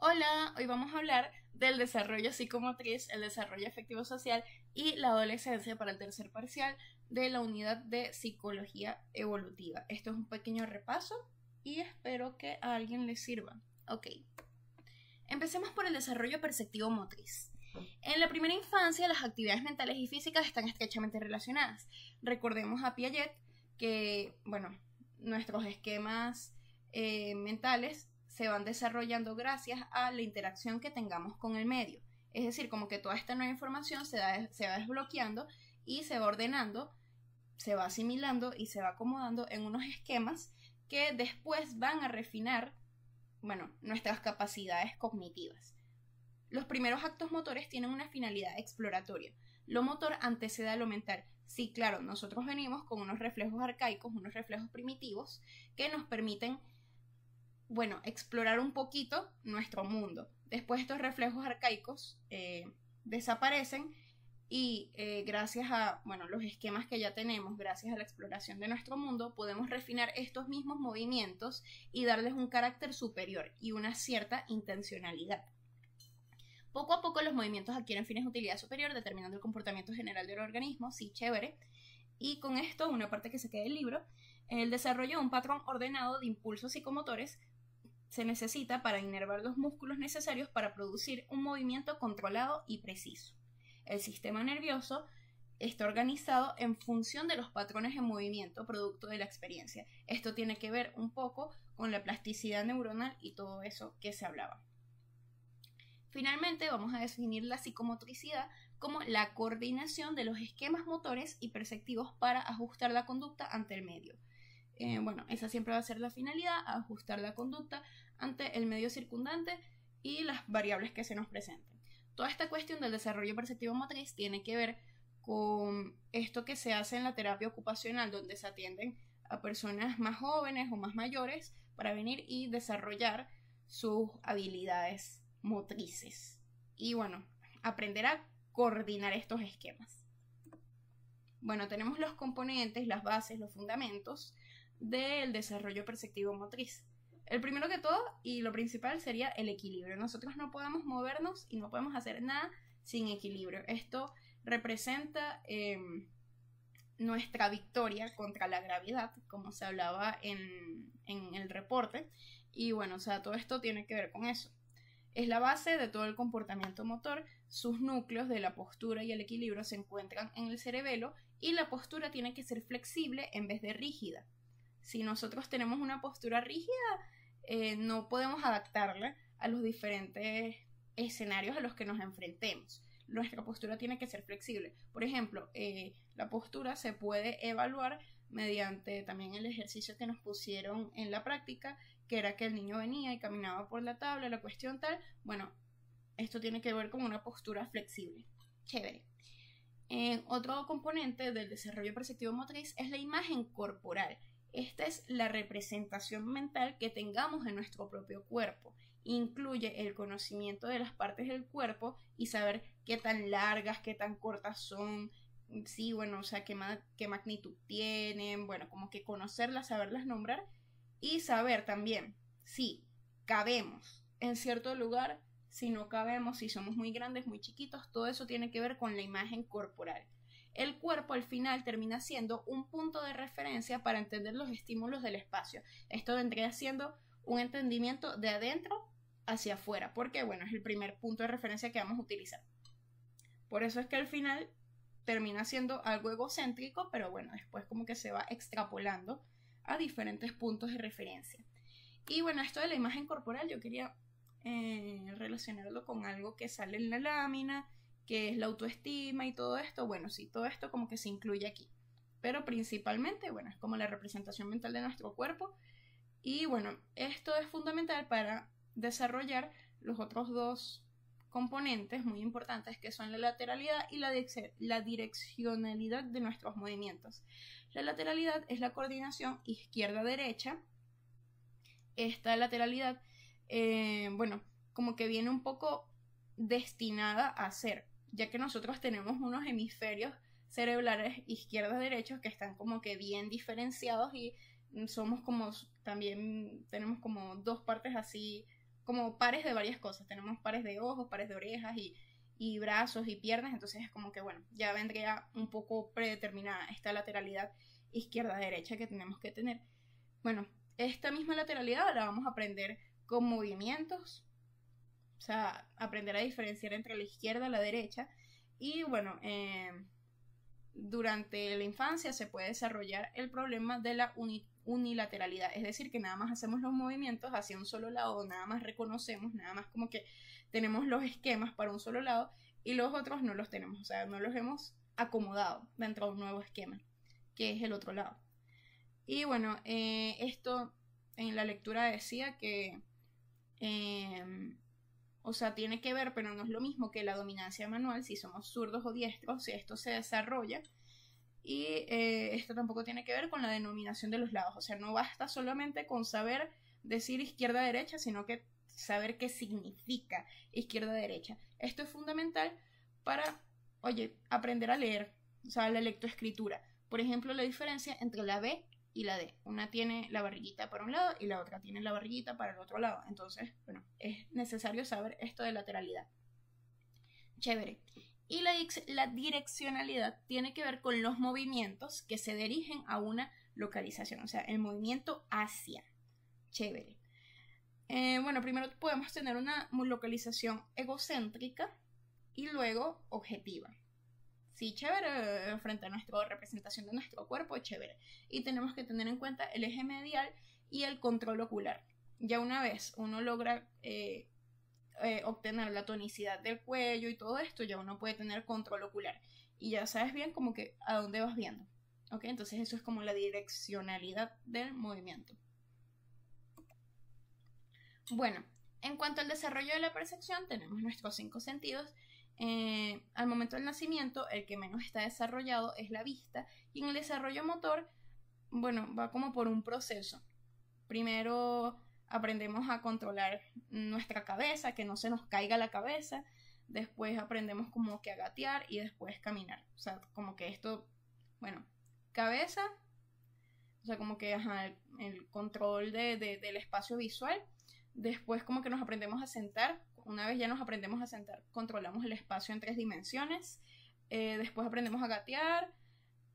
Hola, hoy vamos a hablar del desarrollo psicomotriz, el desarrollo afectivo social y la adolescencia para el tercer parcial de la unidad de psicología evolutiva. Esto es un pequeño repaso y espero que a alguien le sirva. Ok, empecemos por el desarrollo perceptivo motriz. En la primera infancia, las actividades mentales y físicas están estrechamente relacionadas. Recordemos a Piaget que, nuestros esquemas mentales se van desarrollando gracias a la interacción que tengamos con el medio. Es decir, como que toda esta nueva información se va desbloqueando y se va ordenando, se va asimilando y se va acomodando en unos esquemas que después van a refinar, nuestras capacidades cognitivas. Los primeros actos motores tienen una finalidad exploratoria. Lo motor antecede a lo mental. Sí, claro, nosotros venimos con unos reflejos arcaicos, unos reflejos primitivos que nos permiten explorar un poquito nuestro mundo. Después estos reflejos arcaicos desaparecen y gracias a los esquemas que ya tenemos, gracias a la exploración de nuestro mundo, podemos refinar estos mismos movimientos y darles un carácter superior y una cierta intencionalidad. Poco a poco los movimientos adquieren fines de utilidad superior, determinando el comportamiento general del organismo, sí, chévere. Y con esto, una parte que se queda del libro, el desarrollo de un patrón ordenado de impulsos psicomotores se necesita para inervar los músculos necesarios para producir un movimiento controlado y preciso. El sistema nervioso está organizado en función de los patrones de movimiento producto de la experiencia. Esto tiene que ver un poco con la plasticidad neuronal y todo eso que se hablaba. Finalmente, vamos a definir la psicomotricidad como la coordinación de los esquemas motores y perceptivos para ajustar la conducta ante el medio. Esa siempre va a ser la finalidad, ajustar la conducta ante el medio circundante y las variables que se nos presenten. Toda esta cuestión del desarrollo perceptivo motriz tiene que ver con esto que se hace en la terapia ocupacional, donde se atienden a personas más jóvenes o más mayores para venir y desarrollar sus habilidades motrices y aprender a coordinar estos esquemas. Tenemos los componentes, las bases, los fundamentos del desarrollo perceptivo motriz. El primero que todo y lo principal sería el equilibrio. Nosotros no podemos movernos y no podemos hacer nada sin equilibrio. Esto representa nuestra victoria contra la gravedad, como se hablaba en el reporte. Y todo esto tiene que ver con eso. Es la base de todo el comportamiento motor. Sus núcleos de la postura y el equilibrio se encuentran en el cerebelo y la postura tiene que ser flexible en vez de rígida. Si nosotros tenemos una postura rígida, no podemos adaptarla a los diferentes escenarios a los que nos enfrentemos. Nuestra postura tiene que ser flexible. Por ejemplo, la postura se puede evaluar mediante también el ejercicio que nos pusieron en la práctica, que era que el niño venía y caminaba por la tabla, la cuestión tal. Esto tiene que ver con una postura flexible. Chévere. Otro componente del desarrollo perceptivo motriz es la imagen corporal. Esta es la representación mental que tengamos de nuestro propio cuerpo. Incluye el conocimiento de las partes del cuerpo y saber qué tan largas, qué tan cortas son, sí, qué magnitud tienen, como que conocerlas, saberlas nombrar y saber también si cabemos en cierto lugar, si no cabemos, si somos muy grandes, muy chiquitos. Todo eso tiene que ver con la imagen corporal. El cuerpo al final termina siendo un punto de referencia para entender los estímulos del espacio. Esto vendría siendo un entendimiento de adentro hacia afuera, porque es el primer punto de referencia que vamos a utilizar. Por eso es que al final termina siendo algo egocéntrico, pero después como que se va extrapolando a diferentes puntos de referencia. Y esto de la imagen corporal yo quería relacionarlo con algo que sale en la lámina, que es la autoestima y todo esto. Sí, todo esto como que se incluye aquí, pero principalmente, es como la representación mental de nuestro cuerpo. Y esto es fundamental para desarrollar los otros dos componentes muy importantes, que son la lateralidad y la direccionalidad de nuestros movimientos. La lateralidad es la coordinación izquierda-derecha. Esta lateralidad, como que viene un poco destinada a ser, ya que nosotros tenemos unos hemisferios cerebrales izquierdos-derechos que están como que bien diferenciados y somos como, también tenemos como dos partes así como pares de varias cosas. Tenemos pares de ojos, pares de orejas y brazos y piernas, entonces es como que, bueno, ya vendría un poco predeterminada esta lateralidad izquierda-derecha que tenemos que tener. Bueno, esta misma lateralidad la vamos a aprender con movimientos, o sea, aprender a diferenciar entre la izquierda y la derecha. Y bueno, durante la infancia se puede desarrollar el problema de la unilateralidad, es decir, que nada más hacemos los movimientos hacia un solo lado, nada más reconocemos, nada más como que tenemos los esquemas para un solo lado y los otros no los tenemos, o sea, no los hemos acomodado dentro de un nuevo esquema, que es el otro lado. Y bueno, esto en la lectura decía que, o sea, tiene que ver, pero no es lo mismo que la dominancia manual, si somos zurdos o diestros, si esto se desarrolla. Y esto tampoco tiene que ver con la denominación de los lados, o sea, no basta solamente con saber decir izquierda-derecha, sino que saber qué significa izquierda-derecha. Esto es fundamental para, oye, aprender a leer, o sea, la lectoescritura. Por ejemplo, la diferencia entre la B y la D. Una tiene la barriguita para un lado y la otra tiene la barriguita para el otro lado. Entonces, bueno, es necesario saber esto de lateralidad. Chévere. Y la direccionalidad tiene que ver con los movimientos que se dirigen a una localización, o sea, el movimiento hacia. Chévere. Bueno, primero podemos tener una localización egocéntrica y luego objetiva. Sí, chévere, frente a nuestra representación de nuestro cuerpo, chévere. Y tenemos que tener en cuenta el eje medial y el control ocular. Ya una vez uno logra obtener la tonicidad del cuello y todo esto, ya uno puede tener control ocular. Y ya sabes bien como que a dónde vas viendo. ¿Ok? Entonces eso es como la direccionalidad del movimiento. Bueno, en cuanto al desarrollo de la percepción, tenemos nuestros 5 sentidos. Al momento del nacimiento, el que menos está desarrollado es la vista, y en el desarrollo motor, bueno, va como por un proceso. Primero aprendemos a controlar nuestra cabeza, que no se nos caiga la cabeza, después aprendemos como que a gatear y después caminar. O sea, como que esto, bueno, cabeza, o sea, como que el control del espacio visual. Después como que nos aprendemos a sentar. Una vez ya nos aprendemos a sentar, controlamos el espacio en 3 dimensiones. Después aprendemos a gatear.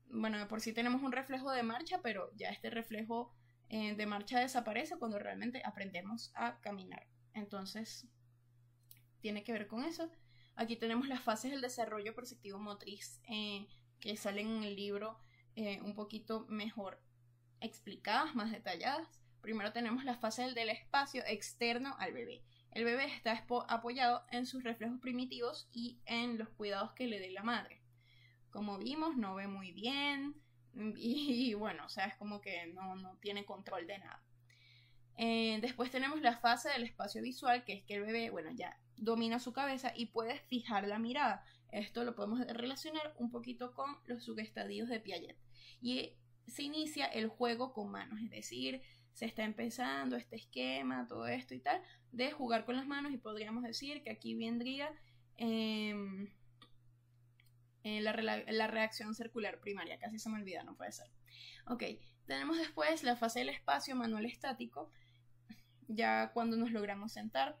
Bueno, de por sí tenemos un reflejo de marcha, pero ya este reflejo de marcha desaparece cuando realmente aprendemos a caminar. Entonces, tiene que ver con eso. Aquí tenemos las fases del desarrollo perceptivo motriz que salen en el libro un poquito mejor explicadas, más detalladas. Primero tenemos la fase del espacio externo al bebé. El bebé está apoyado en sus reflejos primitivos y en los cuidados que le dé la madre. Como vimos, no ve muy bien y bueno, o sea, es como que no tiene control de nada. Después tenemos la fase del espacio visual, que es que el bebé, bueno, ya domina su cabeza y puede fijar la mirada. Esto lo podemos relacionar un poquito con los sugestadios de Piaget. Y se inicia el juego con manos, es decir, se está empezando este esquema, todo esto y tal, de jugar con las manos, y podríamos decir que aquí vendría la reacción circular primaria. Casi se me olvida, no puede ser. Ok, tenemos después la fase del espacio manual estático, ya cuando nos logramos sentar,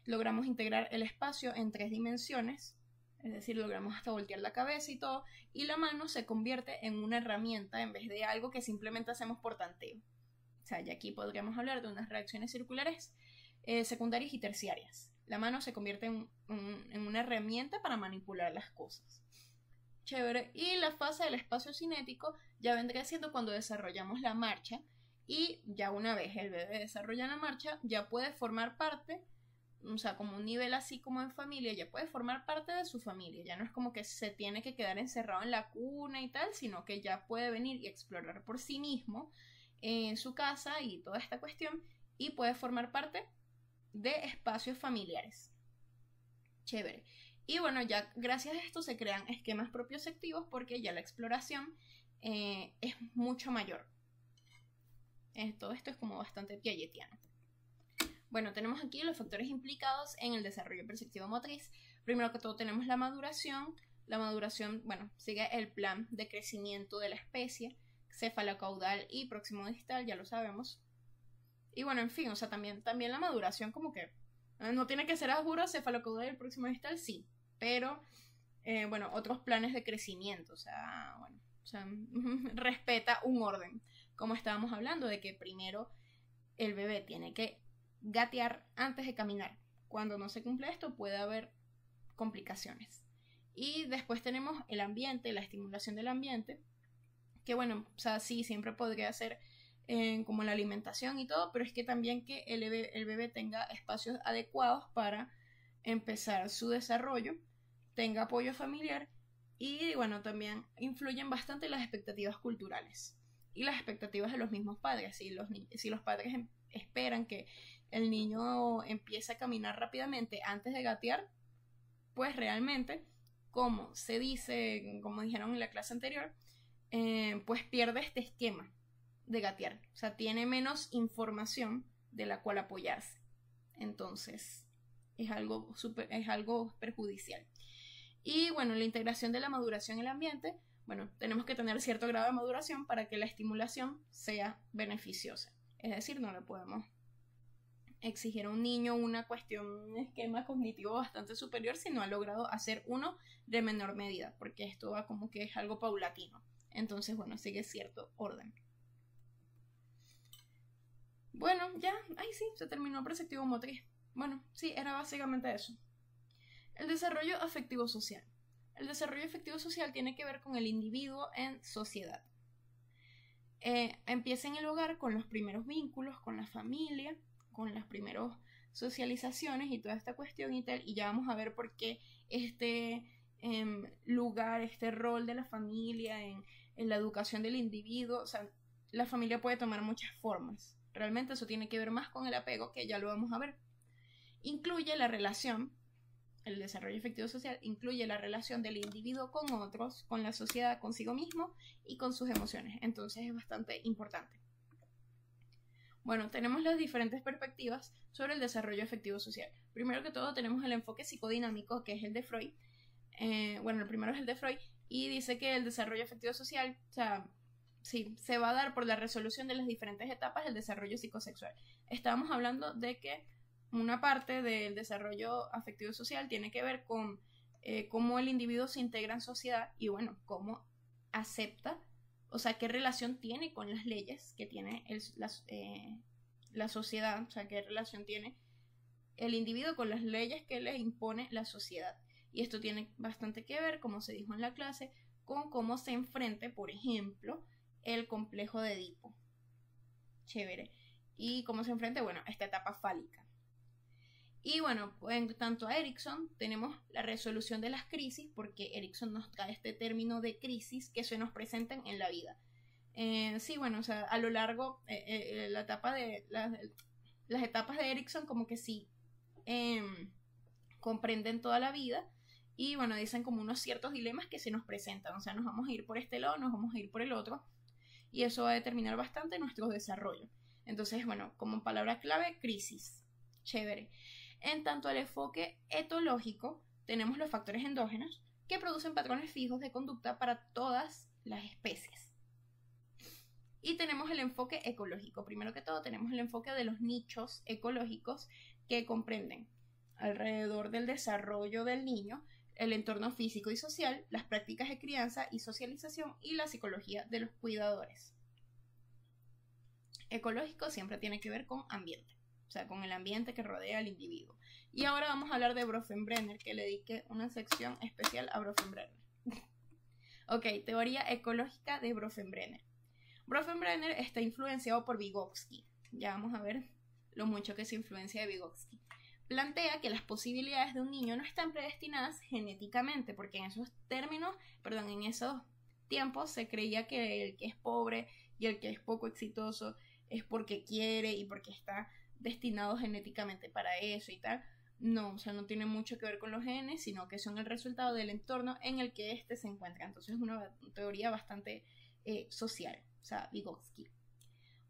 logramos integrar el espacio en 3 dimensiones, es decir, logramos hasta voltear la cabeza y todo, y la mano se convierte en una herramienta en vez de algo que simplemente hacemos por tanteo. O sea, ya aquí podríamos hablar de unas reacciones circulares secundarias y terciarias. La mano se convierte en una herramienta para manipular las cosas. Chévere. Y la fase del espacio cinético ya vendría siendo cuando desarrollamos la marcha, y ya una vez el bebé desarrolla la marcha, ya puede formar parte, o sea, como un nivel así como en familia, ya puede formar parte de su familia. Ya no es como que se tiene que quedar encerrado en la cuna y tal, sino que ya puede venir y explorar por sí mismo en su casa y toda esta cuestión, y puede formar parte de espacios familiares. Chévere. Y bueno, ya gracias a esto se crean esquemas propioceptivos, porque ya la exploración es mucho mayor. Todo esto es como bastante piagetiano. Bueno, tenemos aquí los factores implicados en el desarrollo perceptivo motriz. Primero que todo tenemos la maduración. La maduración, bueno, sigue el plan de crecimiento de la especie, cefalocaudal y próximo distal, ya lo sabemos. Y bueno, en fin, o sea, también la maduración como que no tiene que ser a juro cefalocaudal próximo distal, sí, pero bueno, otros planes de crecimiento, o sea, bueno, o sea, respeta un orden, como estábamos hablando, de que primero el bebé tiene que gatear antes de caminar. Cuando no se cumple esto puede haber complicaciones. Y después tenemos el ambiente, la estimulación del ambiente, que bueno, o sea, sí, siempre podría ser como la alimentación y todo, pero es que también que el bebé tenga espacios adecuados para empezar su desarrollo, tenga apoyo familiar y bueno, también influyen bastante las expectativas culturales y las expectativas de los mismos padres. Si los padres esperan que el niño empiece a caminar rápidamente antes de gatear, pues realmente, como se dice, como dijeron en la clase anterior, pues pierde este esquema de gatear. O sea, tiene menos información de la cual apoyarse. Entonces, es algo perjudicial. Y bueno, la integración de la maduración en el ambiente, bueno, tenemos que tener cierto grado de maduración para que la estimulación sea beneficiosa. Es decir, no le podemos exigir a un niño un esquema cognitivo bastante superior si no ha logrado hacer uno de menor medida, porque esto va como que es algo paulatino. Entonces, bueno, sigue cierto orden. Bueno, ya, ay sí, se terminó el preceptivo motriz. Bueno, sí, era básicamente eso. El desarrollo afectivo social. El desarrollo afectivo social tiene que ver con el individuo en sociedad. Empieza en el hogar con los primeros vínculos, con la familia, con las primeras socializaciones y toda esta cuestión y tal, y ya vamos a ver por qué este lugar, este rol de la familia en la educación del individuo, o sea, la familia puede tomar muchas formas. Realmente eso tiene que ver más con el apego, que ya lo vamos a ver. Incluye la relación, el desarrollo afectivo social incluye la relación del individuo con otros, con la sociedad, consigo mismo y con sus emociones. Entonces es bastante importante. Bueno, tenemos las diferentes perspectivas sobre el desarrollo afectivo social. Primero que todo tenemos el enfoque psicodinámico, que es el de Freud. Bueno, el primero es el de Freud, y dice que el desarrollo afectivo social, o sea, sí, se va a dar por la resolución de las diferentes etapas del desarrollo psicosexual. Estábamos hablando de que una parte del desarrollo afectivo social tiene que ver con cómo el individuo se integra en sociedad y, bueno, cómo acepta, o sea, qué relación tiene con las leyes que tiene la sociedad, o sea, qué relación tiene el individuo con las leyes que le impone la sociedad. Y esto tiene bastante que ver, como se dijo en la clase, con cómo se enfrente, por ejemplo, el complejo de Edipo. Chévere. Y cómo se enfrenta, bueno, esta etapa fálica. Y bueno, en tanto a Erikson tenemos la resolución de las crisis, porque Erikson nos trae este término de crisis que se nos presentan en la vida. Sí, bueno, o sea, a lo largo, la etapa de las etapas de Erikson como que sí comprenden toda la vida y bueno, dicen como unos ciertos dilemas que se nos presentan, o sea, nos vamos a ir por este lado, nos vamos a ir por el otro y eso va a determinar bastante nuestro desarrollo. Entonces, bueno, como palabra clave, crisis. Chévere. En tanto al enfoque etológico, tenemos los factores endógenos que producen patrones fijos de conducta para todas las especies. Y tenemos el enfoque ecológico. Primero que todo, tenemos el enfoque de los nichos ecológicos que comprenden alrededor del desarrollo del niño, el entorno físico y social, las prácticas de crianza y socialización y la psicología de los cuidadores. Ecológico siempre tiene que ver con ambiente, o sea, con el ambiente que rodea al individuo. Y ahora vamos a hablar de Bronfenbrenner, que le dediqué una sección especial a Bronfenbrenner. Ok, teoría ecológica de Bronfenbrenner. Bronfenbrenner está influenciado por Vygotsky. Ya vamos a ver lo mucho que se influencia de Vygotsky. Plantea que las posibilidades de un niño no están predestinadas genéticamente, porque en esos tiempos se creía que el que es pobre y el que es poco exitoso es porque quiere y porque está destinado genéticamente para eso y tal. No, o sea, no tiene mucho que ver con los genes, sino que son el resultado del entorno en el que éste se encuentra. Entonces es una teoría bastante social, o sea, Vygotsky.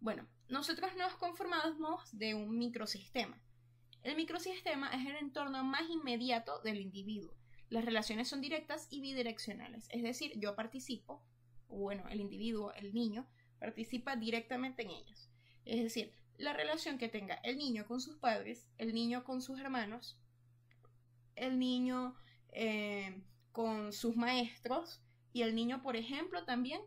Bueno, nosotros nos conformamos de un microsistema. El microsistema es el entorno más inmediato del individuo. Las relaciones son directas y bidireccionales, es decir, yo participo, o bueno, el individuo, el niño, participa directamente en ellas. Es decir, la relación que tenga el niño con sus padres, el niño con sus hermanos, el niño con sus maestros y el niño, por ejemplo, también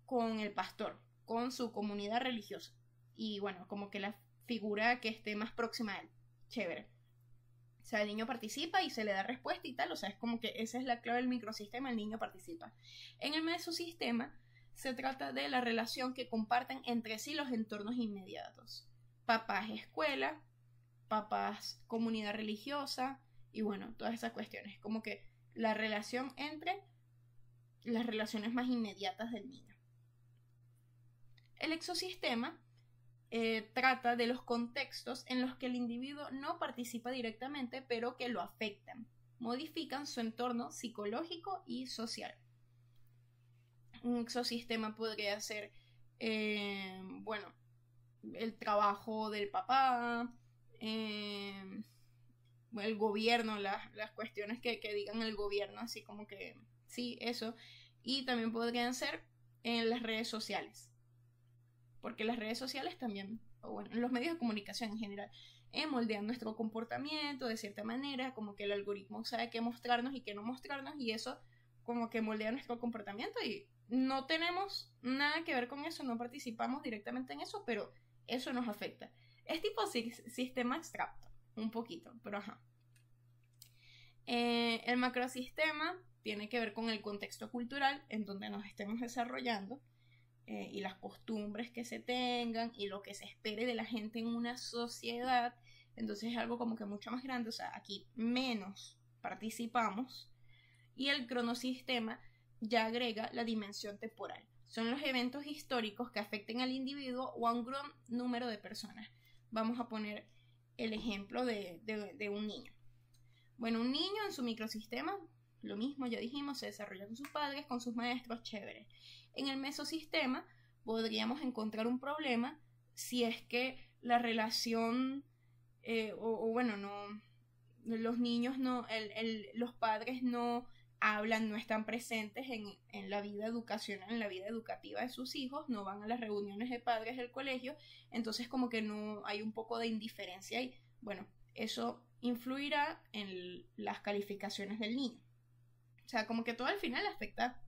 con el pastor, con su comunidad religiosa. Y bueno, como que la figura que esté más próxima a él. Chévere. O sea, el niño participa y se le da respuesta y tal. O sea, es como que esa es la clave del microsistema, el niño participa. En el mesosistema se trata de la relación que comparten entre sí los entornos inmediatos. Papás escuela, papás comunidad religiosa y bueno, todas esas cuestiones. Como que la relación entre las relaciones más inmediatas del niño. El exosistema trata de los contextos en los que el individuo no participa directamente, pero que lo afectan, modifican su entorno psicológico y social. Un exosistema podría ser, bueno, el trabajo del papá, el gobierno, las cuestiones que digan el gobierno, así como que sí, eso. Y también podrían ser en las redes sociales, porque las redes sociales también, o bueno, los medios de comunicación en general, moldean nuestro comportamiento de cierta manera, como que el algoritmo sabe qué mostrarnos y qué no mostrarnos, y eso como que moldea nuestro comportamiento y no tenemos nada que ver con eso, no participamos directamente en eso, pero eso nos afecta. Es tipo sistema abstracto, un poquito, pero ajá. El macrosistema tiene que ver con el contexto cultural en donde nos estemos desarrollando y las costumbres que se tengan y lo que se espere de la gente en una sociedad. Entonces es algo como que mucho más grande, o sea, aquí menos participamos. Y el cronosistema ya agrega la dimensión temporal. Son los eventos históricos que afecten al individuo o a un gran número de personas. Vamos a poner el ejemplo de un niño. Bueno, un niño en su microsistema, lo mismo ya dijimos, se desarrolla con sus padres, con sus maestros, chévere. En el mesosistema podríamos encontrar un problema si es que la relación, bueno, no, los niños no, los padres no hablan, no están presentes en la vida educacional, en la vida educativa de sus hijos, no van a las reuniones de padres del colegio, entonces como que no hay un poco de indiferencia y bueno, eso influirá en las calificaciones del niño. O sea, como que todo al final afecta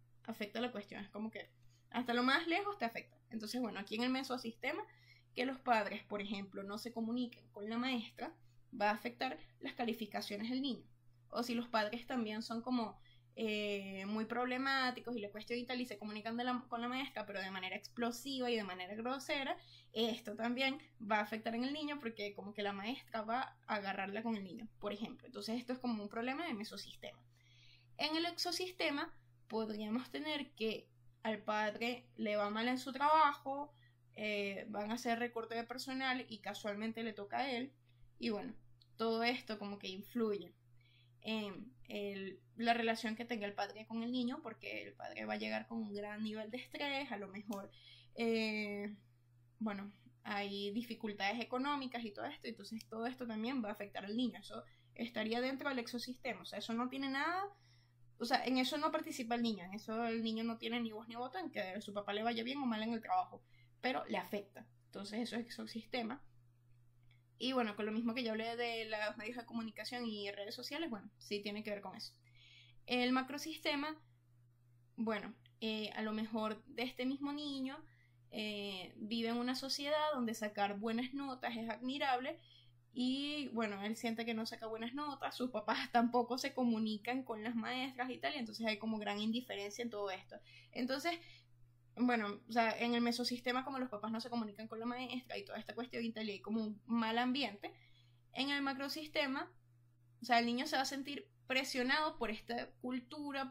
la cuestión, es como que hasta lo más lejos te afecta. Entonces, bueno, aquí en el mesosistema, que los padres, por ejemplo, no se comuniquen con la maestra, va a afectar las calificaciones del niño. O si los padres también son como muy problemáticos y le cuestión y tal y se comunican con la maestra pero de manera explosiva y de manera grosera, esto también va a afectar en el niño porque como que la maestra va a agarrarla con el niño, por ejemplo. Entonces esto es como un problema de mesosistema. En el exosistema podríamos tener que al padre le va mal en su trabajo, van a hacer recorte de personal y casualmente le toca a él y bueno, todo esto como que influye en la relación que tenga el padre con el niño, porque el padre va a llegar con un gran nivel de estrés, a lo mejor, bueno, hay dificultades económicas y todo esto, entonces todo esto también va a afectar al niño, eso estaría dentro del exosistema, o sea, eso no tiene nada, o sea, en eso no participa el niño, en eso el niño no tiene ni voz ni voto en que a su papá le vaya bien o mal en el trabajo, pero le afecta, entonces eso es exosistema. Y bueno, con lo mismo que yo hablé de los medios de comunicación y redes sociales, bueno, sí tiene que ver con eso. El macrosistema, bueno, a lo mejor de este mismo niño vive en una sociedad donde sacar buenas notas es admirable y bueno, él siente que no saca buenas notas, sus papás tampoco se comunican con las maestras y tal, y entonces hay como gran indiferencia en todo esto. Entonces, bueno, o sea, en el mesosistema como los papás no se comunican con la maestra y toda esta cuestión y tal, y hay como un mal ambiente, en el macrosistema, o sea, el niño se va a sentir presionado por esta cultura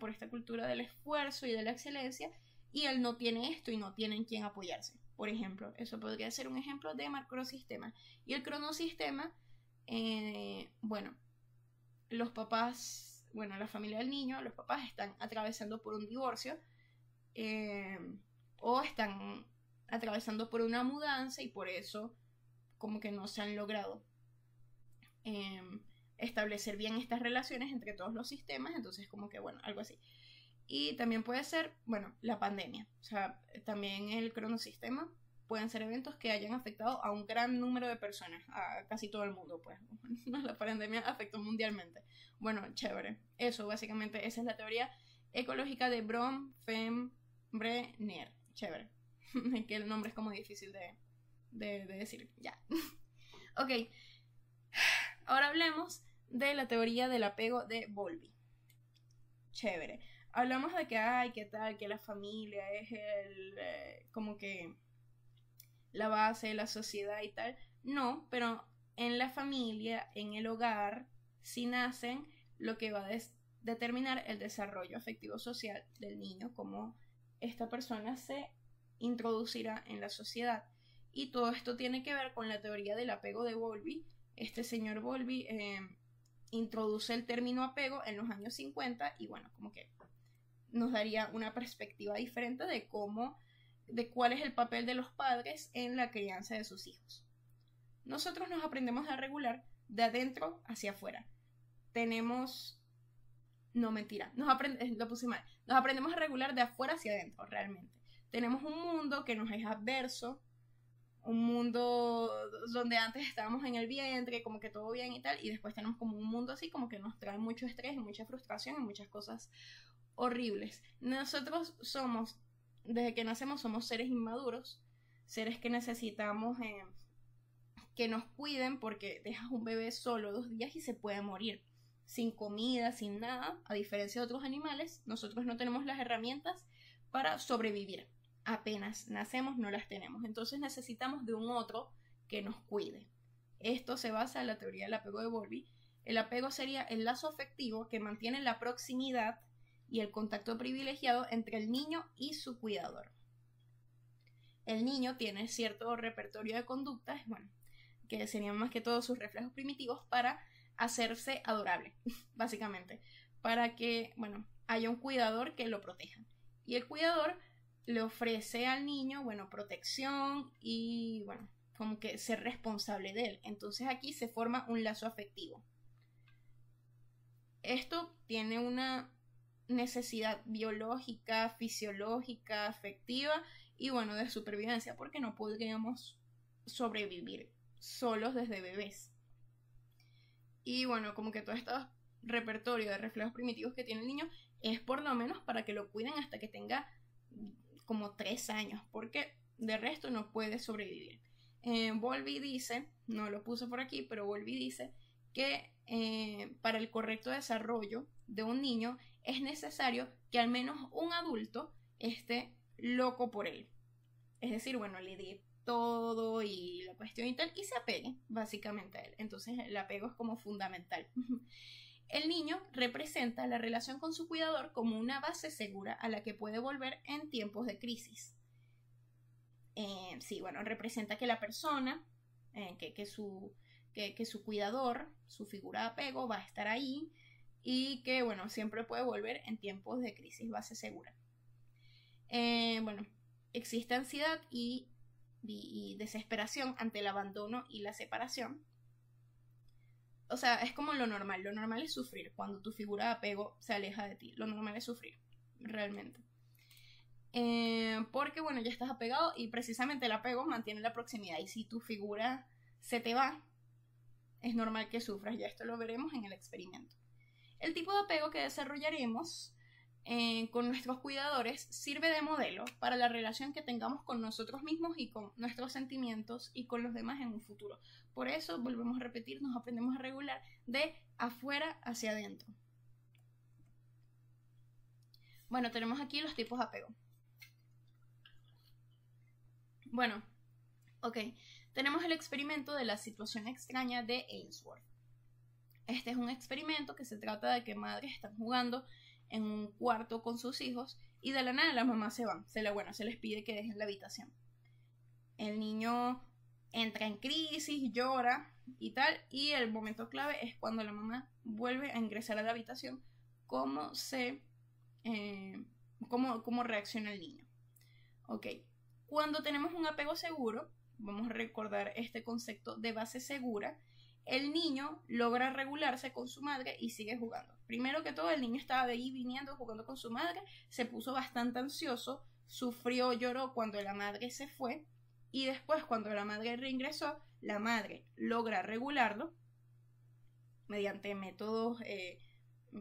del esfuerzo y de la excelencia, y él no tiene esto y no tiene en quién apoyarse. Por ejemplo, eso podría ser un ejemplo de macrosistema. Y el cronosistema, bueno, los papás, bueno, la familia del niño, los papás están atravesando por un divorcio, o están atravesando por una mudanza y por eso como que no se han logrado establecer bien estas relaciones entre todos los sistemas, entonces como que bueno, algo así. Y también puede ser, bueno, la pandemia, o sea, también el cronosistema pueden ser eventos que hayan afectado a un gran número de personas, a casi todo el mundo, pues. La pandemia afectó mundialmente. Bueno, chévere. Eso, básicamente, esa es la teoría ecológica de Brom-Fem-Brenner. Chévere. Que el nombre es como difícil de decir. Ya. Ok. Ahora hablemos de la teoría del apego de Bowlby. Chévere. Hablamos de que, qué tal, que la familia es como que la base de la sociedad y tal. No, pero en la familia, en el hogar, sí nacen lo que va a determinar el desarrollo afectivo social del niño, cómo esta persona se introducirá en la sociedad. Y todo esto tiene que ver con la teoría del apego de Bowlby. Este señor Bowlby introduce el término apego en los años 50 y bueno, como que nos daría una perspectiva diferente de cuál es el papel de los padres en la crianza de sus hijos. Nosotros nos aprendemos a regular de adentro hacia afuera. No, mentira, lo puse mal. Nos aprendemos a regular de afuera hacia adentro, realmente. Tenemos un mundo que nos es adverso, un mundo donde antes estábamos en el vientre, como que todo bien y tal, y después tenemos como un mundo así, como que nos trae mucho estrés y mucha frustración y muchas cosas horribles. Nosotros desde que nacemos somos seres inmaduros, seres que necesitamos que nos cuiden, porque dejas un bebé solo 2 días y se puede morir, sin comida, sin nada. A diferencia de otros animales, nosotros no tenemos las herramientas para sobrevivir. Apenas nacemos no las tenemos, entonces necesitamos de un otro que nos cuide. Esto se basa en la teoría del apego de Bowlby. El apego sería el lazo afectivo que mantiene la proximidad y el contacto privilegiado entre el niño y su cuidador. El niño tiene cierto repertorio de conductas, bueno, que serían más que todo sus reflejos primitivos para hacerse adorable, básicamente, para que, bueno, haya un cuidador que lo proteja. Y el cuidador le ofrece al niño, bueno, protección y, bueno, como que ser responsable de él. Entonces aquí se forma un lazo afectivo. Esto tiene una necesidad biológica, fisiológica, afectiva y, bueno, de supervivencia, porque no podríamos sobrevivir solos desde bebés. Y, bueno, como que todo este repertorio de reflejos primitivos que tiene el niño es por lo menos para que lo cuiden hasta que tenga como 3 años, porque de resto no puede sobrevivir. Bowlby dice, no lo puse por aquí, pero Bowlby dice que para el correcto desarrollo de un niño es necesario que al menos un adulto esté loco por él. Es decir, bueno, le dé todo y la cuestión y tal, y se apegue básicamente a él. Entonces el apego es como fundamental. El niño representa la relación con su cuidador como una base segura a la que puede volver en tiempos de crisis. Sí, bueno, representa que la persona, que su cuidador, su figura de apego va a estar ahí y que, bueno, siempre puede volver en tiempos de crisis, base segura. Bueno, existe ansiedad y desesperación ante el abandono y la separación. O sea, es como lo normal. Lo normal es sufrir cuando tu figura de apego se aleja de ti. Lo normal es sufrir, realmente. Porque, bueno, ya estás apegado y precisamente el apego mantiene la proximidad. Y si tu figura se te va, es normal que sufras. Ya esto lo veremos en el experimento. El tipo de apego que desarrollaremos con nuestros cuidadores sirve de modelo para la relación que tengamos con nosotros mismos y con nuestros sentimientos y con los demás en un futuro. Por eso, volvemos a repetir, nos aprendemos a regular de afuera hacia adentro. Bueno, tenemos aquí los tipos de apego. Bueno, ok, tenemos el experimento de la situación extraña de Ainsworth. Este es un experimento que se trata de que madres están jugando en un cuarto con sus hijos y de la nada las mamás se van, se les pide que dejen la habitación. El niño entra en crisis, llora y tal, y el momento clave es cuando la mamá vuelve a ingresar a la habitación, cómo reacciona el niño. Ok, cuando tenemos un apego seguro, vamos a recordar este concepto de base segura. El niño logra regularse con su madre y sigue jugando. Primero que todo, el niño estaba de ahí viniendo, jugando con su madre, se puso bastante ansioso, sufrió, lloró cuando la madre se fue y después cuando la madre reingresó, la madre logra regularlo mediante métodos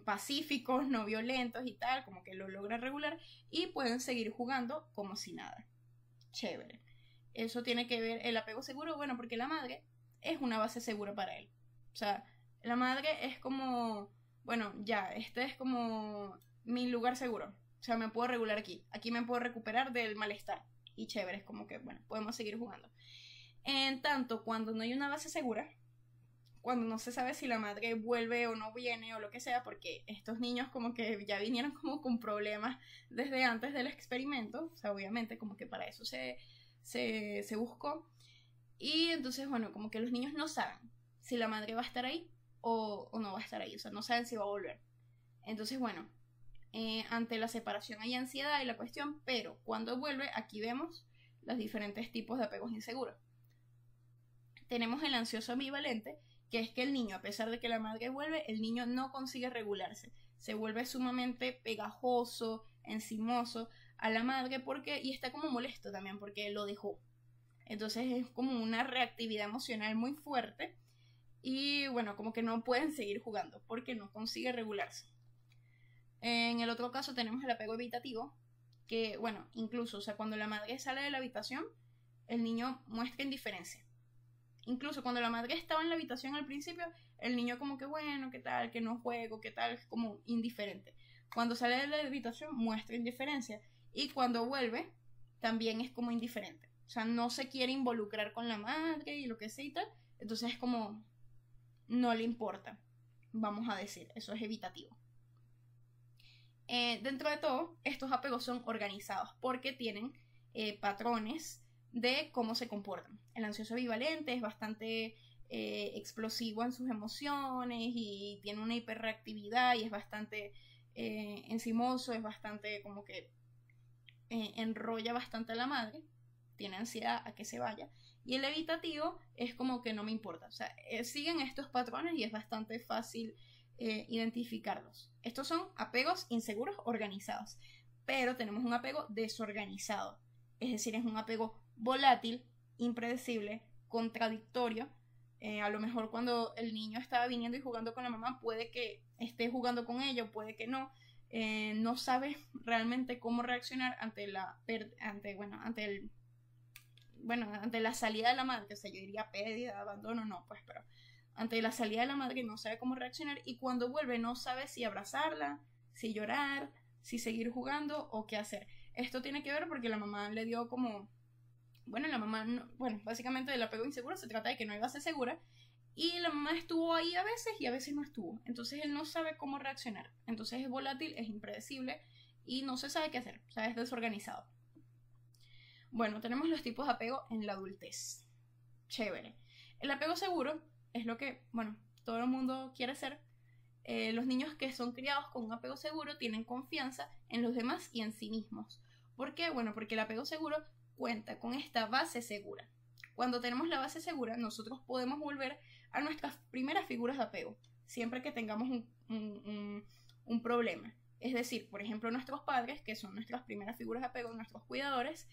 pacíficos, no violentos y tal, como que lo logra regular y pueden seguir jugando como si nada. Chévere. Eso tiene que ver el apego seguro, bueno, porque la madre es una base segura para él. O sea, la madre es como, bueno, ya, este es como mi lugar seguro. O sea, me puedo regular aquí. Aquí me puedo recuperar del malestar. Y chévere, es como que, bueno, podemos seguir jugando. En tanto, cuando no hay una base segura, cuando no se sabe si la madre vuelve o no viene o lo que sea, porque estos niños como que ya vinieron como con problemas desde antes del experimento, o sea, obviamente como que para eso se buscó, y entonces, bueno, como que los niños no saben si la madre va a estar ahí o no va a estar ahí, o sea, no saben si va a volver. Entonces, bueno, ante la separación hay ansiedad y la cuestión, pero cuando vuelve, aquí vemos los diferentes tipos de apegos inseguros. Tenemos el ansioso ambivalente, que es que el niño, a pesar de que la madre vuelve, el niño no consigue regularse, se vuelve sumamente pegajoso, encimoso a la madre y está como molesto también porque lo dejó. Entonces es como una reactividad emocional muy fuerte y bueno, como que no pueden seguir jugando porque no consigue regularse. En el otro caso tenemos el apego evitativo, que bueno, incluso, o sea, cuando la madre sale de la habitación, el niño muestra indiferencia. Incluso cuando la madre estaba en la habitación al principio, el niño como que bueno, qué tal, que no juego, qué tal, es como indiferente. Cuando sale de la habitación muestra indiferencia y cuando vuelve también es como indiferente. O sea, no se quiere involucrar con la madre y lo que sea y tal. Entonces es como no le importa, vamos a decir, eso es evitativo. Dentro de todo, estos apegos son organizados porque tienen patrones de cómo se comportan. El ansioso ambivalente es bastante explosivo en sus emociones y tiene una hiperreactividad y es bastante encimoso, es bastante como que enrolla bastante a la madre, tiene ansiedad a que se vaya. Y el evitativo es como que no me importa. O sea, siguen estos patrones y es bastante fácil identificarlos. Estos son apegos inseguros organizados, pero tenemos un apego desorganizado. Es decir, es un apego volátil, impredecible, contradictorio. A lo mejor cuando el niño estaba viniendo y jugando con la mamá, puede que esté jugando con ella o puede que no. No sabe realmente cómo reaccionar ante la salida de la madre, o sea, yo diría pérdida, abandono, no, pues, pero ante la salida de la madre no sabe cómo reaccionar y cuando vuelve no sabe si abrazarla, si llorar, si seguir jugando o qué hacer. Esto tiene que ver porque la mamá le dio como, bueno, la mamá, no, bueno, básicamente del apego inseguro se trata de que no hay base segura y la mamá estuvo ahí a veces y a veces no estuvo. Entonces él no sabe cómo reaccionar. Entonces es volátil, es impredecible y no se sabe qué hacer. O sea, es desorganizado. Bueno, tenemos los tipos de apego en la adultez. Chévere. El apego seguro es lo que, bueno, todo el mundo quiere ser. Los niños que son criados con un apego seguro tienen confianza en los demás y en sí mismos. ¿Por qué? Bueno, porque el apego seguro cuenta con esta base segura. Cuando tenemos la base segura, nosotros podemos volver a nuestras primeras figuras de apego, siempre que tengamos un problema. Es decir, por ejemplo, nuestros padres, que son nuestras primeras figuras de apego, nuestros cuidadores,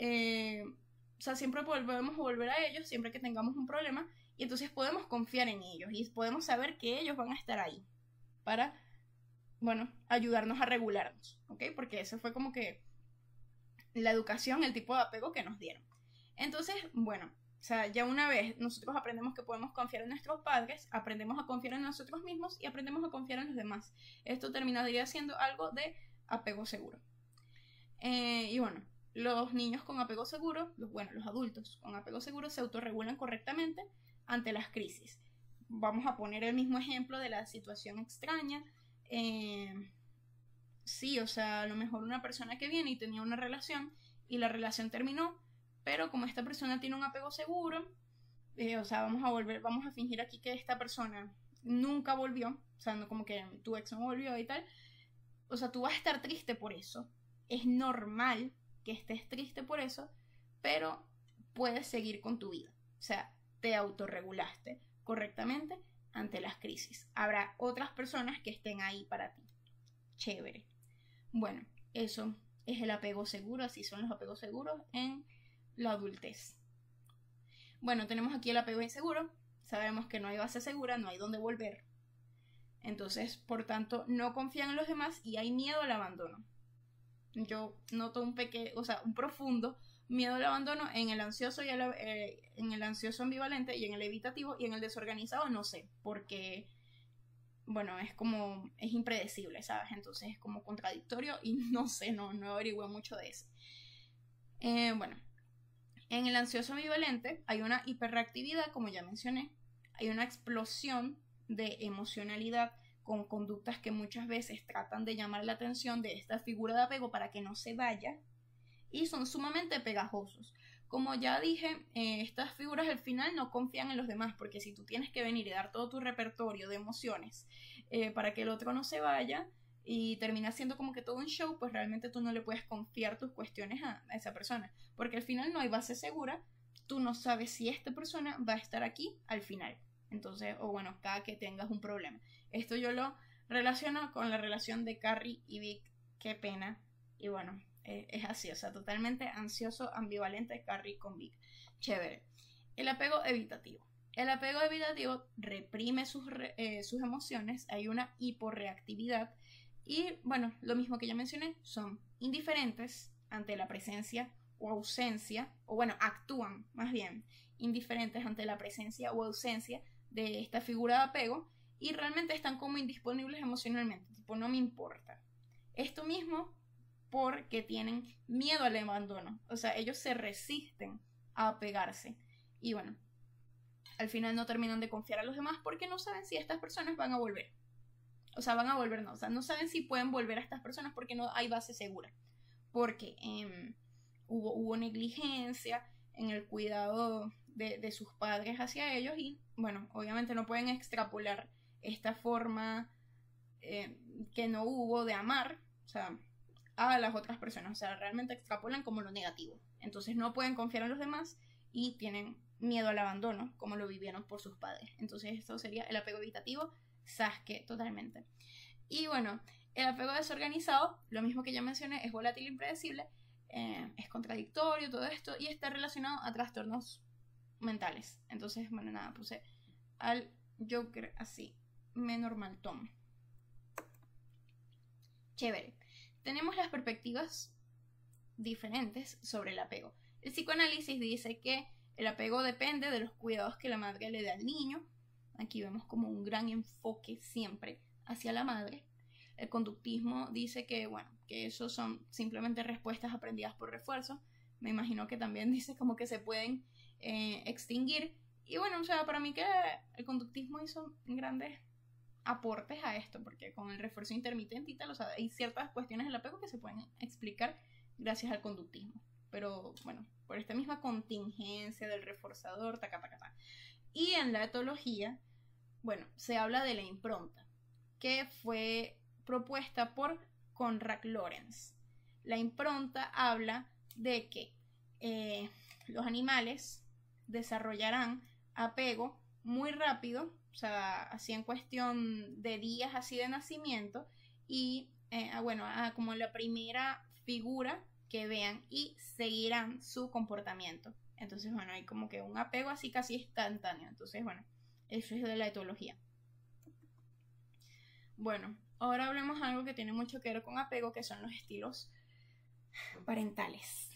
o sea, siempre podemos volver a ellos, siempre que tengamos un problema, y entonces podemos confiar en ellos, y podemos saber que ellos van a estar ahí, para, bueno, ayudarnos a regularnos, ¿ok? Porque eso fue como que la educación, el tipo de apego que nos dieron. Entonces, bueno, o sea, ya una vez nosotros aprendemos que podemos confiar en nuestros padres, aprendemos a confiar en nosotros mismos y aprendemos a confiar en los demás. Esto terminaría siendo algo de apego seguro. Y bueno, los niños con apego seguro, los adultos con apego seguro se autorregulan correctamente ante las crisis. Vamos a poner el mismo ejemplo de la situación extraña. Sí, o sea, a lo mejor una persona que viene y tenía una relación y la relación terminó, pero como esta persona tiene un apego seguro, o sea, vamos a fingir aquí que esta persona nunca volvió, o sea, no como que tu ex no volvió y tal, o sea, tú vas a estar triste por eso, es normal que estés triste por eso, pero puedes seguir con tu vida, o sea, te autorregulaste correctamente ante las crisis. Habrá otras personas que estén ahí para ti. Chévere. Bueno, eso es el apego seguro, así son los apegos seguros en la adultez. Bueno, tenemos aquí el apego inseguro. Sabemos que no hay base segura, no hay dónde volver. Entonces, por tanto, no confían en los demás y hay miedo al abandono. Yo noto un profundo miedo al abandono en el ansioso en el ansioso ambivalente y en el evitativo, y en el desorganizado no sé, porque bueno, es impredecible, ¿sabes? Entonces es como contradictorio y no sé, no averigüé mucho de eso. Bueno, en el ansioso ambivalente hay una hiperreactividad, como ya mencioné, hay una explosión de emocionalidad con conductas que muchas veces tratan de llamar la atención de esta figura de apego para que no se vaya, y son sumamente pegajosos. Como ya dije, estas figuras al final no confían en los demás, porque si tú tienes que venir y dar todo tu repertorio de emociones para que el otro no se vaya y termina siendo como que todo un show, pues realmente tú no le puedes confiar tus cuestiones a esa persona, porque al final no hay base segura, tú no sabes si esta persona va a estar aquí al final. Entonces, o bueno, cada que tengas un problema. Esto yo lo relaciono con la relación de Carrie y Vic, qué pena, y bueno, es así, o sea, totalmente ansioso, ambivalente Carrie con Vic. Chévere. El apego evitativo. El apego evitativo reprime sus emociones, hay una hiporreactividad y, bueno, lo mismo que ya mencioné, son indiferentes ante la presencia o ausencia, o bueno, actúan más bien indiferentes ante la presencia o ausencia de esta figura de apego y realmente están como indisponibles emocionalmente, tipo no me importa. Esto mismo porque tienen miedo al abandono, o sea, ellos se resisten a apegarse y bueno, al final no terminan de confiar a los demás porque no saben si estas personas van a volver. O sea, van a volver, no, o sea, no saben si pueden volver a estas personas porque no hay base segura. Porque hubo negligencia en el cuidado de sus padres hacia ellos y, bueno, obviamente no pueden extrapolar esta forma que no hubo de amar, o sea, a las otras personas. O sea, realmente extrapolan como lo negativo. Entonces no pueden confiar en los demás y tienen miedo al abandono, como lo vivieron por sus padres. Entonces esto sería el apego evitativo, Sasuke, totalmente. Y bueno, el apego desorganizado, lo mismo que ya mencioné, es volátil e impredecible, es contradictorio, todo esto, y está relacionado a trastornos mentales. Entonces, bueno, nada, puse al Joker así, me normal tomo. Chévere. Tenemos las perspectivas diferentes sobre el apego. El psicoanálisis dice que el apego depende de los cuidados que la madre le da al niño. Aquí vemos como un gran enfoque siempre hacia la madre. El conductismo dice que, bueno, que eso son simplemente respuestas aprendidas por refuerzo. Me imagino que también dice como que se pueden extinguir. Y bueno, o sea, para mí que el conductismo hizo grandes aportes a esto, porque con el refuerzo intermitente y tal, o sea, hay ciertas cuestiones del apego que se pueden explicar gracias al conductismo. Pero bueno, por esta misma contingencia del reforzador, taca. Y en la etología, bueno, se habla de la impronta, que fue propuesta por Konrad Lorenz. La impronta habla de que los animales desarrollarán apego muy rápido, o sea, así en cuestión de días así de nacimiento, y bueno, como la primera figura que vean y seguirán su comportamiento. Entonces, bueno, hay como que un apego así casi instantáneo. Entonces, bueno, eso es de la etología. Bueno, ahora hablemos de algo que tiene mucho que ver con apego, que son los estilos parentales.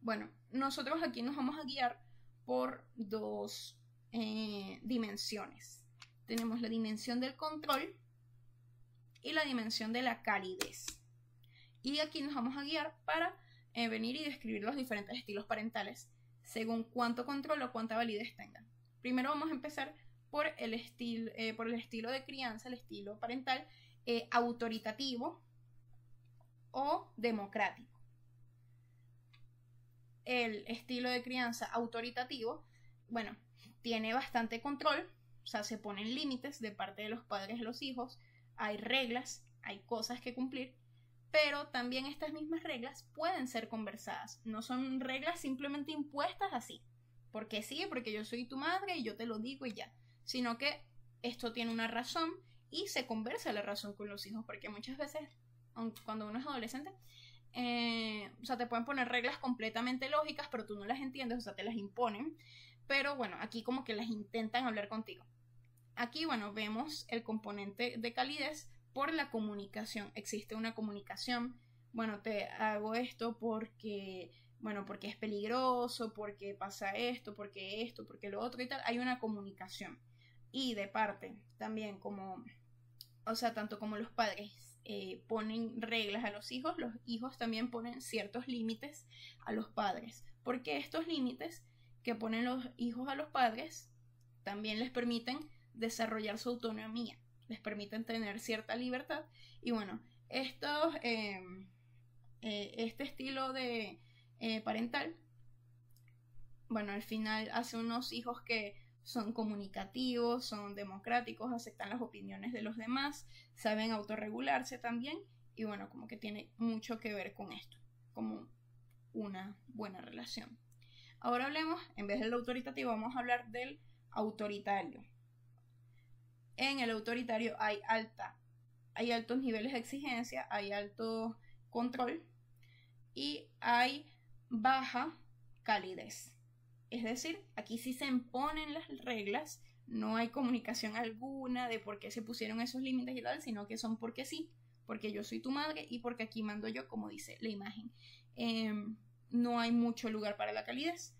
Bueno, nosotros aquí nos vamos a guiar por dos dimensiones. Tenemos la dimensión del control y la dimensión de la calidez. Y aquí nos vamos a guiar para venir y describir los diferentes estilos parentales según cuánto control o cuánta validez tengan. Primero vamos a empezar por el estilo de crianza, el estilo parental autoritativo o democrático. El estilo de crianza autoritativo, bueno, tiene bastante control, o sea, se ponen límites de parte de los padres a los hijos, hay reglas, hay cosas que cumplir, pero también estas mismas reglas pueden ser conversadas, no son reglas simplemente impuestas así, porque sí, porque yo soy tu madre y yo te lo digo y ya, sino que esto tiene una razón y se conversa la razón con los hijos, porque muchas veces, cuando uno es adolescente, o sea, te pueden poner reglas completamente lógicas, pero tú no las entiendes, o sea, te las imponen. Pero bueno, aquí como que las intentan hablar contigo. Aquí, bueno, vemos el componente de calidez por la comunicación. Existe una comunicación. Bueno, te hago esto porque, bueno, porque es peligroso, porque pasa esto, porque lo otro y tal. Hay una comunicación. Y de parte, también como, o sea, tanto como los padres ponen reglas a los hijos también ponen ciertos límites a los padres. Porque estos límites que ponen los hijos a los padres también les permiten desarrollar su autonomía, les permiten tener cierta libertad. Y bueno, este estilo de parental, bueno, al final hace unos hijos que son comunicativos, son democráticos, aceptan las opiniones de los demás, saben autorregularse también, y bueno, como que tiene mucho que ver con esto, como una buena relación. Ahora hablemos, en vez del autoritativo, vamos a hablar del autoritario. En el autoritario hay altos niveles de exigencia, hay alto control y hay baja calidez. Es decir, aquí sí se imponen las reglas, no hay comunicación alguna de por qué se pusieron esos límites y tal, sino que son porque sí, porque yo soy tu madre y porque aquí mando yo, como dice la imagen. No hay mucho lugar para la calidez.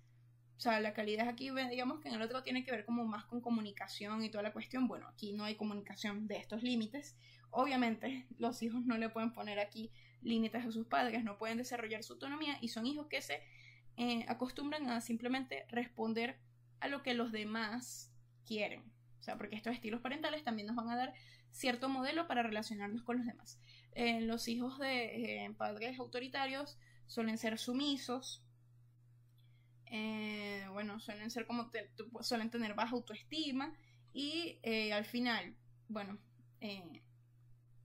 O sea, la calidez aquí, digamos que en el otro tiene que ver como más con comunicación y toda la cuestión. Bueno, aquí no hay comunicación de estos límites. Obviamente, los hijos no le pueden poner aquí límites a sus padres, no pueden desarrollar su autonomía y son hijos que se acostumbran a simplemente responder a lo que los demás quieren. O sea, porque estos estilos parentales también nos van a dar cierto modelo para relacionarnos con los demás. Los hijos de padres autoritarios suelen ser sumisos. Bueno, suelen ser como suelen tener baja autoestima y al final, bueno,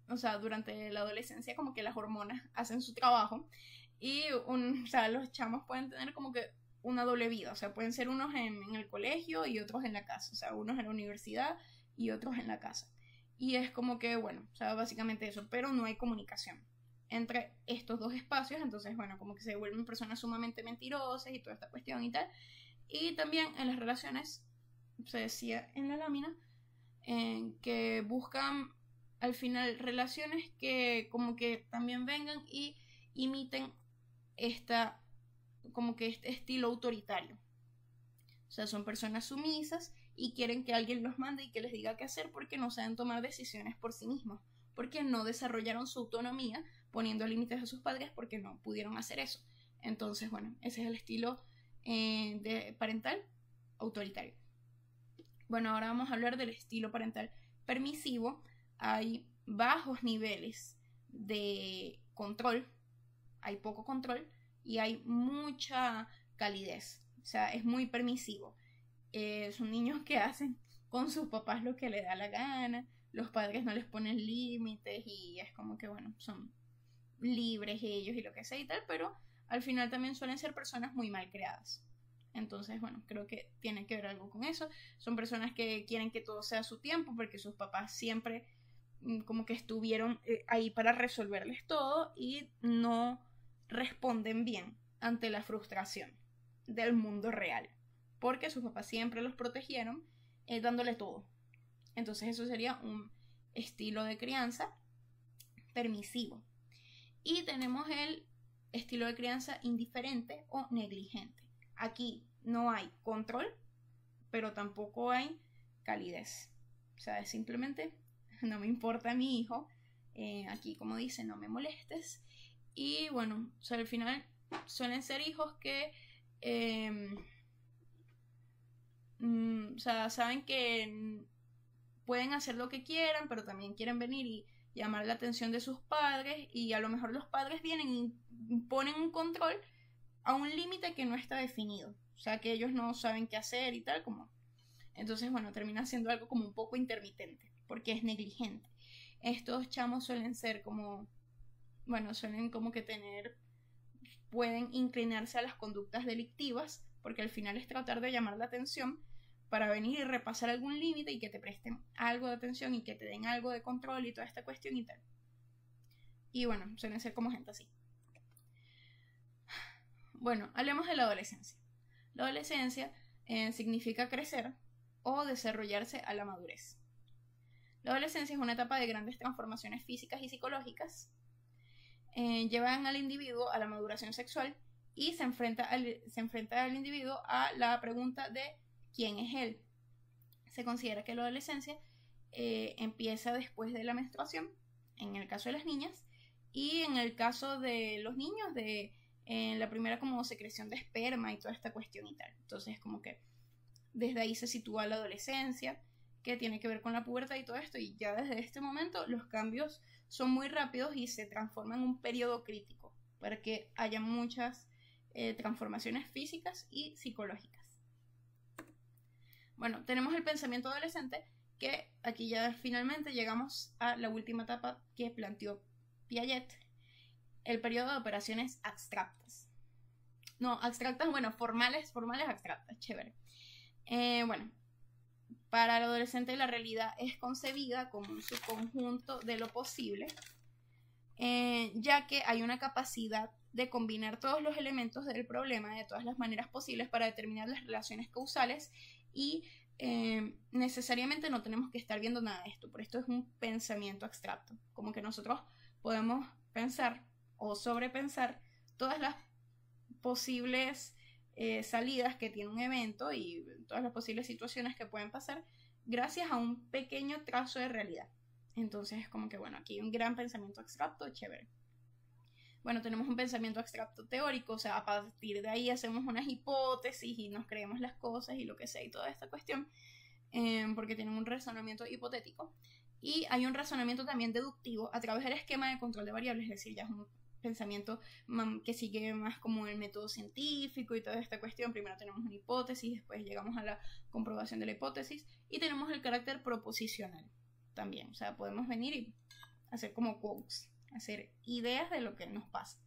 o sea, durante la adolescencia como que las hormonas hacen su trabajo y o sea, los chamos pueden tener como que una doble vida, o sea, pueden ser unos en el colegio y otros en la casa, o sea, unos en la universidad y otros en la casa. Y es como que, bueno, o sea, básicamente eso, pero no hay comunicación entre estos dos espacios, entonces, bueno, como que se vuelven personas sumamente mentirosas y toda esta cuestión y tal. Y también en las relaciones, se decía en la lámina, que buscan al final relaciones que como que también vengan y imiten como que este estilo autoritario. O sea, son personas sumisas y quieren que alguien los mande y que les diga qué hacer porque no saben tomar decisiones por sí mismos, porque no desarrollaron su autonomía poniendo límites a sus padres porque no pudieron hacer eso. Entonces, bueno, ese es el estilo de parental autoritario. Bueno, ahora vamos a hablar del estilo parental permisivo. Hay bajos niveles de control, hay poco control y hay mucha calidez. O sea, es muy permisivo. Son niños que hacen con sus papás lo que les da la gana, los padres no les ponen límites y es como que, bueno, son libres ellos y lo que sea y tal, pero al final también suelen ser personas muy mal creadas. Entonces, bueno, creo que tiene que ver algo con eso. Son personas que quieren que todo sea a su tiempo porque sus papás siempre como que estuvieron ahí para resolverles todo y no responden bien ante la frustración del mundo real porque sus papás siempre los protegieron dándole todo. Entonces eso sería un estilo de crianza permisivo. Y tenemos el estilo de crianza indiferente o negligente. Aquí no hay control, pero tampoco hay calidez. O sea, es simplemente no me importa mi hijo. Aquí, como dice, no me molestes. Y bueno, o sea, al final suelen ser hijos que o sea, saben que pueden hacer lo que quieran, pero también quieren venir y llamar la atención de sus padres y a lo mejor los padres vienen y ponen un control a un límite que no está definido, o sea que ellos no saben qué hacer y tal como. Entonces, bueno, termina siendo algo como un poco intermitente porque es negligente. Estos chamos suelen ser como, bueno, suelen como que pueden inclinarse a las conductas delictivas porque al final es tratar de llamar la atención para venir y repasar algún límite y que te presten algo de atención y que te den algo de control y toda esta cuestión y tal. Y bueno, suelen ser como gente así. Bueno, hablemos de la adolescencia. La adolescencia significa crecer o desarrollarse a la madurez. La adolescencia es una etapa de grandes transformaciones físicas y psicológicas. Llevan al individuo a la maduración sexual y se enfrenta al individuo a la pregunta de ¿quién es él? Se considera que la adolescencia empieza después de la menstruación, en el caso de las niñas, y en el caso de los niños, de la primera como secreción de esperma y toda esta cuestión y tal. Entonces, como que desde ahí se sitúa la adolescencia, que tiene que ver con la pubertad y todo esto, y ya desde este momento los cambios son muy rápidos y se transforman en un periodo crítico para que haya muchas transformaciones físicas y psicológicas. Bueno, tenemos el pensamiento adolescente, que aquí ya finalmente llegamos a la última etapa que planteó Piaget, el periodo de operaciones abstractas. No, abstractas, bueno, formales, abstractas, chévere. Bueno, para el adolescente la realidad es concebida como un subconjunto de lo posible, ya que hay una capacidad de combinar todos los elementos del problema de todas las maneras posibles para determinar las relaciones causales y necesariamente no tenemos que estar viendo nada de esto, por esto es un pensamiento abstracto, como que nosotros podemos pensar o sobrepensar todas las posibles salidas que tiene un evento y todas las posibles situaciones que pueden pasar gracias a un pequeño trazo de realidad. Entonces es como que bueno, aquí hay un gran pensamiento abstracto, chévere. Bueno, tenemos un pensamiento abstracto teórico, o sea, a partir de ahí hacemos unas hipótesis y nos creemos las cosas y lo que sea y toda esta cuestión, porque tienen un razonamiento hipotético. Y hay un razonamiento también deductivo a través del esquema de control de variables, es decir, ya es un pensamiento que sigue más como el método científico y toda esta cuestión. Primero tenemos una hipótesis, después llegamos a la comprobación de la hipótesis y tenemos el carácter proposicional también, o sea, podemos venir y hacer como quotes, hacer ideas de lo que nos pasa.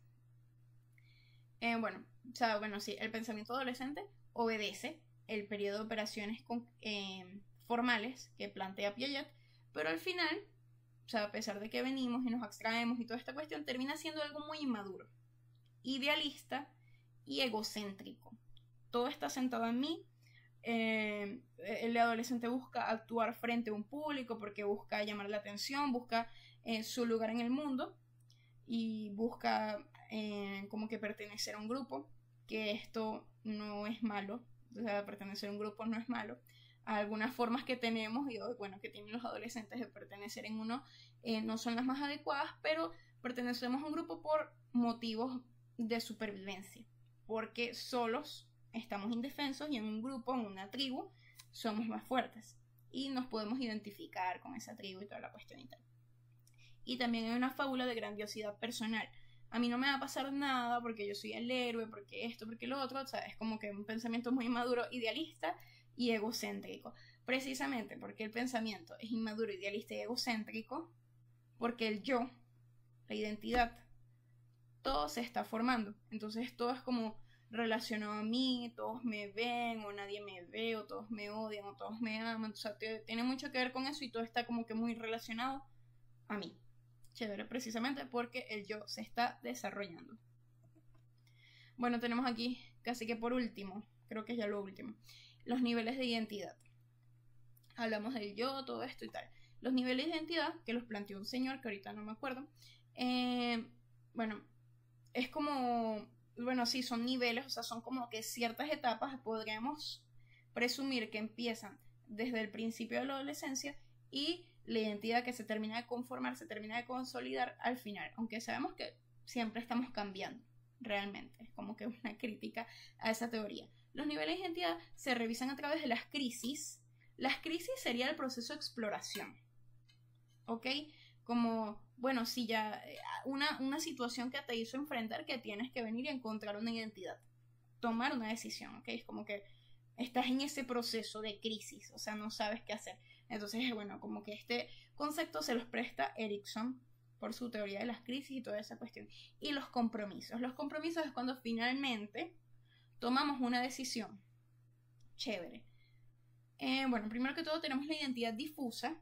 Bueno, sí, el pensamiento adolescente obedece el periodo de operaciones formales que plantea Piaget, pero al final, o sea, a pesar de que venimos y nos abstraemos y toda esta cuestión, termina siendo algo muy inmaduro, idealista y egocéntrico. Todo está centrado en mí. El adolescente busca actuar frente a un público porque busca llamar la atención, busca su lugar en el mundo y busca como que pertenecer a un grupo, que esto no es malo, o sea, pertenecer a un grupo no es malo. Algunas formas que tenemos y bueno, que tienen los adolescentes de pertenecer en uno no son las más adecuadas, pero pertenecemos a un grupo por motivos de supervivencia, porque solos estamos indefensos y en un grupo, en una tribu, somos más fuertes y nos podemos identificar con esa tribu y toda la cuestión y tal. Y también hay una fábula de grandiosidad personal. A mí no me va a pasar nada porque yo soy el héroe, porque esto, porque lo otro, o sea, es como que un pensamiento muy inmaduro, idealista y egocéntrico. Precisamente porque el pensamiento es inmaduro, idealista y egocéntrico, porque el yo, la identidad, todo se está formando. Entonces todo es como relacionado a mí, todos me ven o nadie me ve, o todos me odian o todos me aman. O sea, tiene mucho que ver con eso y todo está como que muy relacionado a mí. Chévere, precisamente porque el yo se está desarrollando. Bueno, tenemos aquí casi que por último, creo que es ya lo último, los niveles de identidad. Hablamos del yo, todo esto y tal. Los niveles de identidad, que los planteó un señor que ahorita no me acuerdo, bueno, es como, bueno, sí, son niveles, o sea, son como que ciertas etapas, podríamos presumir que empiezan desde el principio de la adolescencia y la identidad que se termina de conformar, se termina de consolidar al final, aunque sabemos que siempre estamos cambiando, realmente, es como que una crítica a esa teoría. Los niveles de identidad se revisan a través de las crisis. Las crisis sería el proceso de exploración, ¿ok? Como, bueno, si ya una situación que te hizo enfrentar que tienes que venir y encontrar una identidad, tomar una decisión, ¿ok? Es como que estás en ese proceso de crisis, o sea, no sabes qué hacer. Entonces, bueno, como que este concepto se los presta Erikson por su teoría de las crisis y toda esa cuestión. Y los compromisos. Los compromisos es cuando finalmente tomamos una decisión. Chévere. Bueno, primero que todo tenemos la identidad difusa.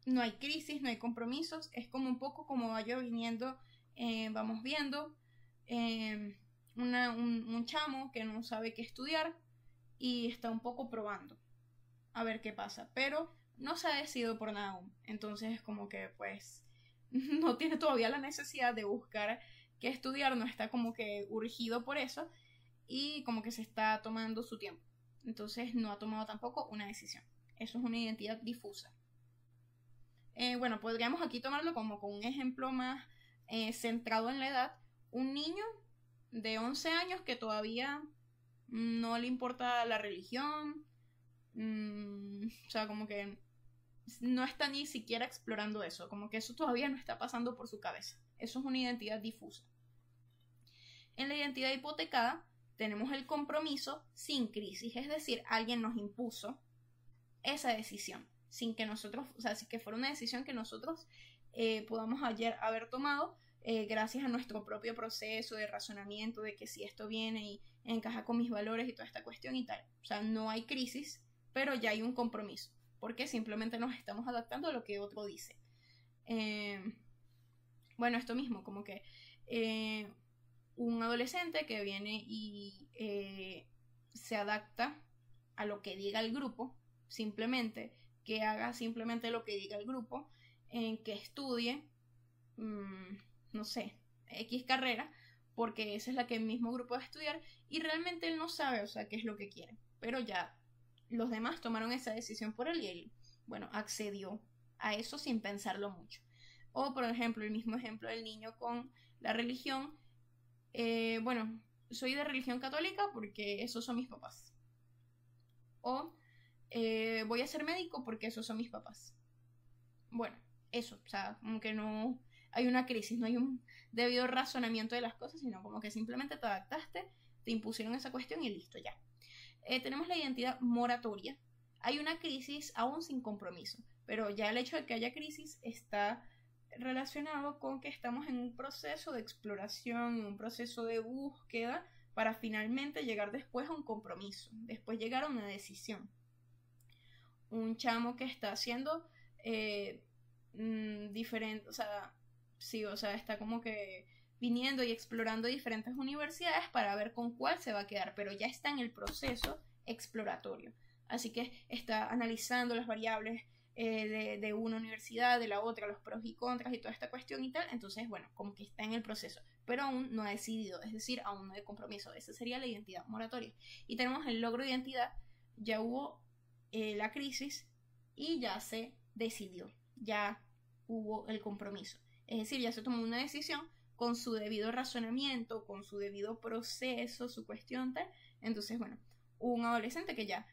No hay crisis, no hay compromisos. Es como un poco como vaya viniendo, vamos viendo. un chamo que no sabe qué estudiar y está un poco probando a ver qué pasa, pero no se ha decidido por nada aún. Entonces es como que pues no tiene todavía la necesidad de buscar qué estudiar, no está como que urgido por eso y como que se está tomando su tiempo. Entonces no ha tomado tampoco una decisión. Eso es una identidad difusa. Bueno, podríamos aquí tomarlo como con un ejemplo más centrado en la edad. Un niño de 11 años que todavía no le importa la religión, o sea, como que no está ni siquiera explorando eso, como que eso todavía no está pasando por su cabeza. Eso es una identidad difusa. En la identidad hipotecada tenemos el compromiso sin crisis, es decir, alguien nos impuso esa decisión, sin que nosotros, o sea, sin que fuera una decisión que nosotros podamos haber tomado gracias a nuestro propio proceso de razonamiento, de que si esto viene y encaja con mis valores y toda esta cuestión y tal. O sea, no hay crisis, pero ya hay un compromiso, porque simplemente nos estamos adaptando a lo que otro dice. Bueno, esto mismo, como que un adolescente que viene y se adapta a lo que diga el grupo, simplemente, que haga simplemente lo que diga el grupo, en que estudie, no sé, X carrera, porque esa es la que el mismo grupo va a estudiar, y realmente él no sabe, o sea, qué es lo que quiere, pero ya los demás tomaron esa decisión por él y él, bueno, accedió a eso sin pensarlo mucho. O, por ejemplo, el mismo ejemplo del niño con la religión, bueno, soy de religión católica porque esos son mis papás. O voy a ser médico porque esos son mis papás. Bueno, eso, o sea, como que no hay una crisis, no hay un debido razonamiento de las cosas, sino como que simplemente te adaptaste, te impusieron esa cuestión y listo, ya. Tenemos la identidad moratoria. Hay una crisis aún sin compromiso, pero ya el hecho de que haya crisis está relacionado con que estamos en un proceso de exploración, en un proceso de búsqueda para finalmente llegar después a un compromiso, después llegar a una decisión. Un chamo que está haciendo diferente, o sea, sí, o sea, está como que viniendo y explorando diferentes universidades para ver con cuál se va a quedar, pero ya está en el proceso exploratorio. Así que está analizando las variables de una universidad, de la otra, los pros y contras y toda esta cuestión y tal. Entonces, bueno, como que está en el proceso, pero aún no ha decidido, es decir, aún no hay compromiso. Esa sería la identidad moratoria. Y tenemos el logro de identidad, ya hubo la crisis y ya se decidió, ya hubo el compromiso. Es decir, ya se tomó una decisión con su debido razonamiento, con su debido proceso, su cuestión tal. Entonces, bueno, un adolescente que ya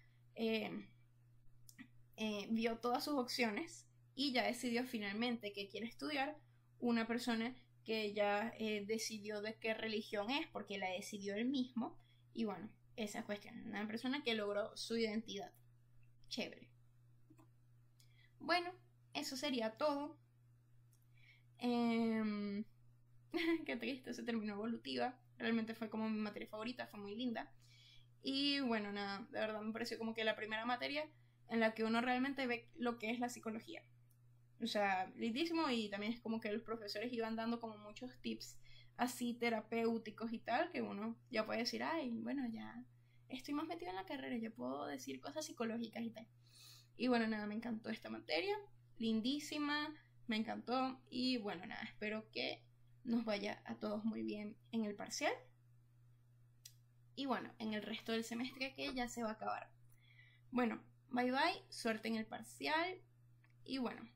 vio todas sus opciones y ya decidió finalmente que quiere estudiar. Una persona que ya decidió de qué religión es, porque la decidió él mismo. Y bueno, esa cuestión. Una persona que logró su identidad. Chévere. Bueno, eso sería todo. Qué triste, se terminó evolutiva. Realmente fue como mi materia favorita, fue muy linda. Y bueno, nada, de verdad me pareció como que la primera materia en la que uno realmente ve lo que es la psicología. O sea, lindísimo, y también es como que los profesores iban dando como muchos tips así terapéuticos y tal, que uno ya puede decir, ay, bueno, ya estoy más metido en la carrera, ya puedo decir cosas psicológicas y tal. Y bueno, nada, me encantó esta materia, lindísima, me encantó. Y bueno, nada, espero que nos vaya a todos muy bien en el parcial. Y bueno, en el resto del semestre que ya se va a acabar. Bueno, bye bye, suerte en el parcial. Y bueno,